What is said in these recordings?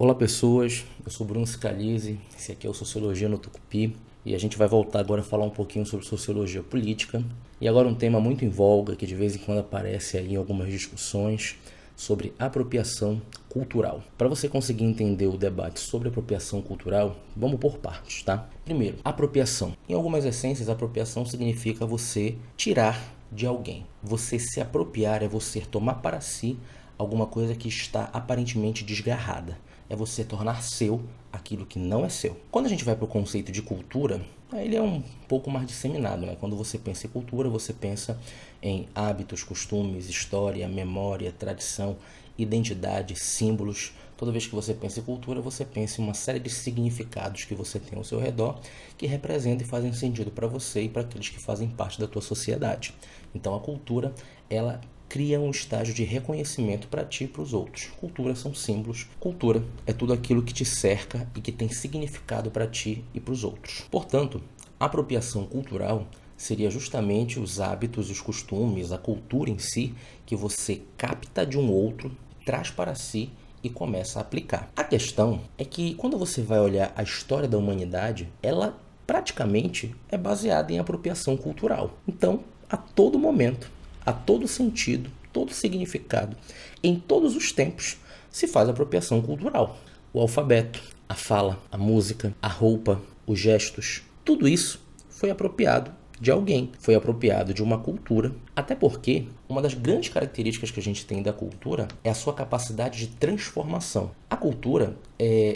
Olá pessoas, eu sou Bruno Scalise, esse aqui é o Sociologia no Tucupi e a gente vai voltar agora a falar um pouquinho sobre sociologia política e agora um tema muito em voga que de vez em quando aparece aí em algumas discussões sobre apropriação cultural. Para você conseguir entender o debate sobre apropriação cultural, vamos por partes, tá? Primeiro, apropriação. Em algumas essências, apropriação significa você tirar de alguém. Você se apropriar é você tomar para si alguma coisa que está aparentemente desgarrada. É você tornar seu aquilo que não é seu. Quando a gente vai para o conceito de cultura, ele é um pouco mais disseminado, né? Quando você pensa em cultura, você pensa em hábitos, costumes, história, memória, tradição, identidade, símbolos. Toda vez que você pensa em cultura, você pensa em uma série de significados que você tem ao seu redor que representam e fazem sentido para você e para aqueles que fazem parte da tua sociedade. Então a cultura, ela cria um estágio de reconhecimento para ti e para os outros. Cultura são símbolos. Cultura é tudo aquilo que te cerca e que tem significado para ti e para os outros. Portanto, a apropriação cultural seria justamente os hábitos, os costumes, a cultura em si que você capta de um outro, traz para si e começa a aplicar. A questão é que quando você vai olhar a história da humanidade, ela praticamente é baseada em apropriação cultural. Então, a todo momento, a todo sentido, todo significado, em todos os tempos, se faz apropriação cultural. O alfabeto, a fala, a música, a roupa, os gestos, tudo isso foi apropriado de alguém, foi apropriado de uma cultura, até porque uma das grandes características que a gente tem da cultura é a sua capacidade de transformação. A cultura,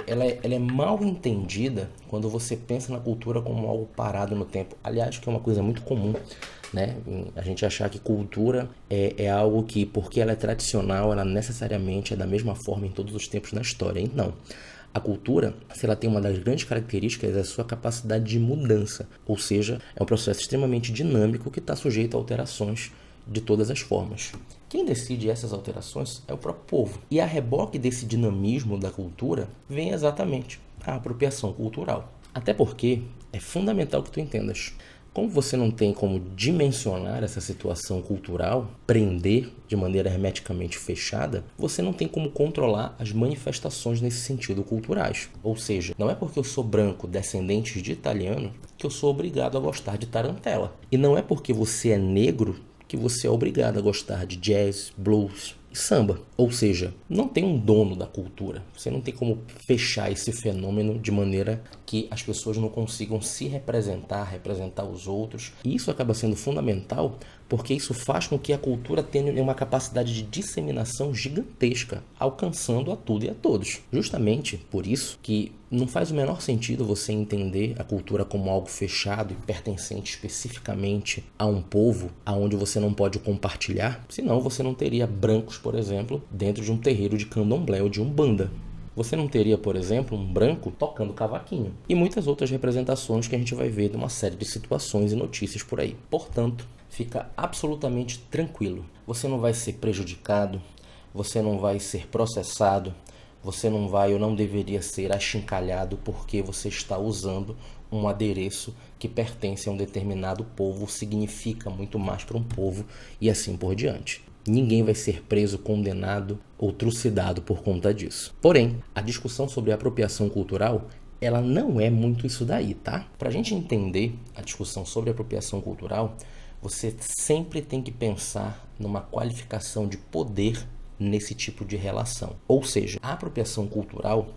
ela é mal entendida quando você pensa na cultura como algo parado no tempo. Aliás, que é uma coisa muito comum, né? A gente achar que cultura é algo que, porque ela é tradicional, ela necessariamente é da mesma forma em todos os tempos na história. E não. A cultura, se ela tem uma das grandes características, é a sua capacidade de mudança. Ou seja, é um processo extremamente dinâmico que está sujeito a alterações de todas as formas. Quem decide essas alterações é o próprio povo. E a reboque desse dinamismo da cultura vem exatamente a apropriação cultural. Até porque é fundamental que tu entendas. Como você não tem como dimensionar essa situação cultural, prender de maneira hermeticamente fechada, você não tem como controlar as manifestações nesse sentido culturais. Ou seja, não é porque eu sou branco, descendente de italiano, que eu sou obrigado a gostar de tarantela. E não é porque você é negro que você é obrigado a gostar de jazz, blues e samba. Ou seja, não tem um dono da cultura. Você não tem como fechar esse fenômeno de maneira que as pessoas não consigam se representar os outros. E isso acaba sendo fundamental porque isso faz com que a cultura tenha uma capacidade de disseminação gigantesca, alcançando a tudo e a todos. Justamente por isso que não faz o menor sentido você entender a cultura como algo fechado e pertencente especificamente a um povo, aonde você não pode compartilhar, senão você não teria brancos, por exemplo, dentro de um terreiro de candomblé ou de umbanda. Você não teria, por exemplo, um branco tocando cavaquinho. E muitas outras representações que a gente vai ver de uma série de situações e notícias por aí. Portanto, fica absolutamente tranquilo. Você não vai ser prejudicado, você não vai ser processado, você não vai ou não deveria ser achincalhado porque você está usando um adereço que pertence a um determinado povo, significa muito mais para um povo e assim por diante. Ninguém vai ser preso, condenado ou trucidado por conta disso. Porém, a discussão sobre a apropriação cultural, ela não é muito isso daí, tá? Para a gente entender a discussão sobre a apropriação cultural, você sempre tem que pensar numa qualificação de poder nesse tipo de relação. Ou seja, a apropriação cultural,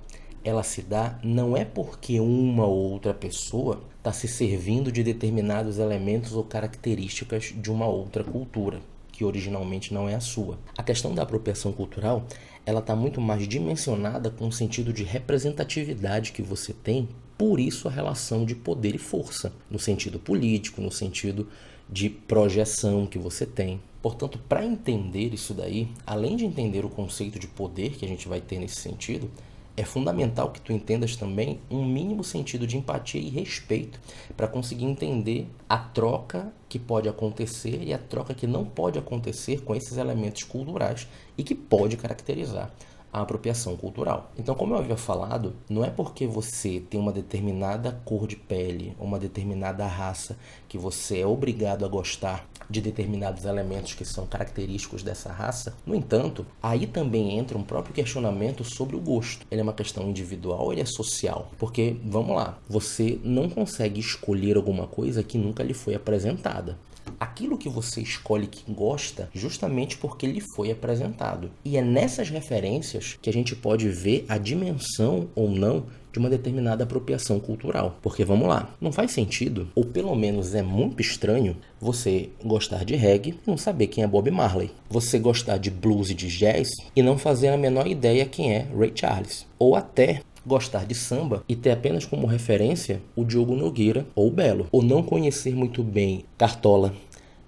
ela se dá não é porque uma ou outra pessoa está se servindo de determinados elementos ou características de uma outra cultura, que originalmente não é a sua. A questão da apropriação cultural, ela está muito mais dimensionada com o sentido de representatividade que você tem, por isso a relação de poder e força, no sentido político, no sentido de projeção que você tem. Portanto, para entender isso daí, além de entender o conceito de poder que a gente vai ter nesse sentido, é fundamental que tu entendas também um mínimo sentido de empatia e respeito para conseguir entender a troca que pode acontecer e a troca que não pode acontecer com esses elementos culturais e que pode caracterizar a apropriação cultural. Então, como eu havia falado, não é porque você tem uma determinada cor de pele, uma determinada raça, que você é obrigado a gostar de determinados elementos que são característicos dessa raça. No entanto, aí também entra um próprio questionamento sobre o gosto. Ele é uma questão individual ou ele é social? Porque, vamos lá, você não consegue escolher alguma coisa que nunca lhe foi apresentada. Aquilo que você escolhe que gosta justamente porque lhe foi apresentado. E é nessas referências que a gente pode ver a dimensão ou não de uma determinada apropriação cultural. Porque vamos lá, não faz sentido, ou pelo menos é muito estranho, você gostar de reggae e não saber quem é Bob Marley. Você gostar de blues e de jazz e não fazer a menor ideia quem é Ray Charles. Ou até gostar de samba e ter apenas como referência o Diogo Nogueira ou o Belo. Ou não conhecer muito bem Cartola,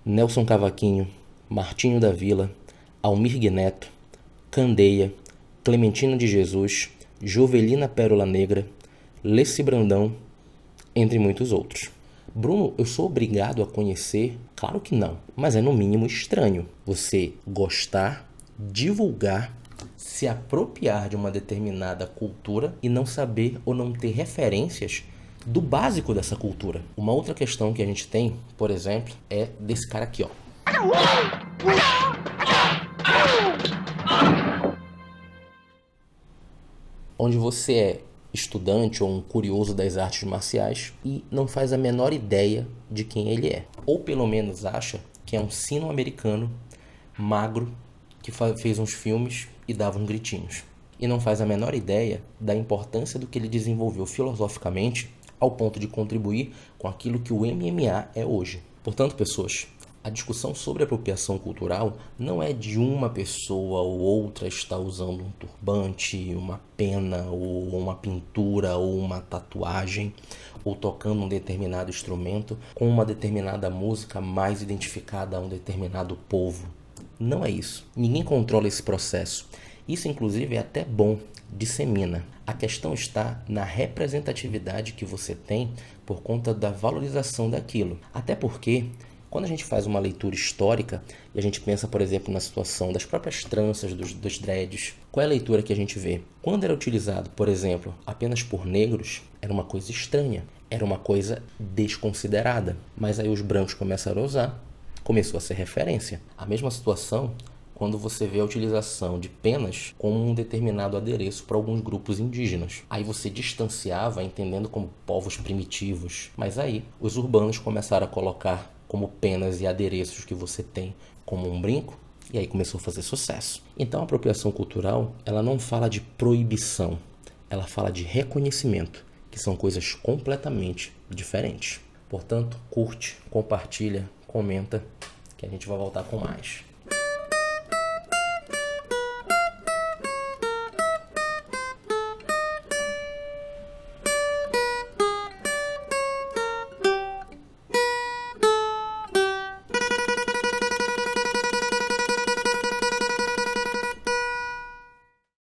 Nelson Cavaquinho, Martinho da Vila, Almir Neto, Candeia, Clementina de Jesus, Jovelina Pérola Negra, Leci Brandão, entre muitos outros. Bruno, eu sou obrigado a conhecer? Claro que não, mas é no mínimo estranho você gostar, divulgar, se apropriar de uma determinada cultura e não saber ou não ter referências do básico dessa cultura. Uma outra questão que a gente tem, por exemplo, é desse cara aqui, ó. Onde você é estudante ou um curioso das artes marciais e não faz a menor ideia de quem ele é. Ou pelo menos acha que é um sino-americano, magro, que fez uns filmes e dava uns gritinhos. E não faz a menor ideia da importância do que ele desenvolveu filosoficamente ao ponto de contribuir com aquilo que o MMA é hoje. Portanto, pessoas, a discussão sobre apropriação cultural não é de uma pessoa ou outra estar usando um turbante, uma pena, ou uma pintura, ou uma tatuagem, ou tocando um determinado instrumento com uma determinada música mais identificada a um determinado povo. Não é isso. Ninguém controla esse processo. Isso, inclusive, é até bom, dissemina. A questão está na representatividade que você tem por conta da valorização daquilo. Até porque, quando a gente faz uma leitura histórica e a gente pensa, por exemplo, na situação das próprias tranças, dos dreads, qual é a leitura que a gente vê? Quando era utilizado, por exemplo, apenas por negros, era uma coisa estranha, era uma coisa desconsiderada. Mas aí os brancos começaram a usar, começou a ser referência. A mesma situação quando você vê a utilização de penas como um determinado adereço para alguns grupos indígenas. Aí você distanciava, entendendo como povos primitivos. Mas aí os urbanos começaram a colocar como penas e adereços que você tem como um brinco, e aí começou a fazer sucesso. Então a apropriação cultural, ela não fala de proibição, ela fala de reconhecimento, que são coisas completamente diferentes. Portanto, curte, compartilha, comenta, que a gente vai voltar com mais.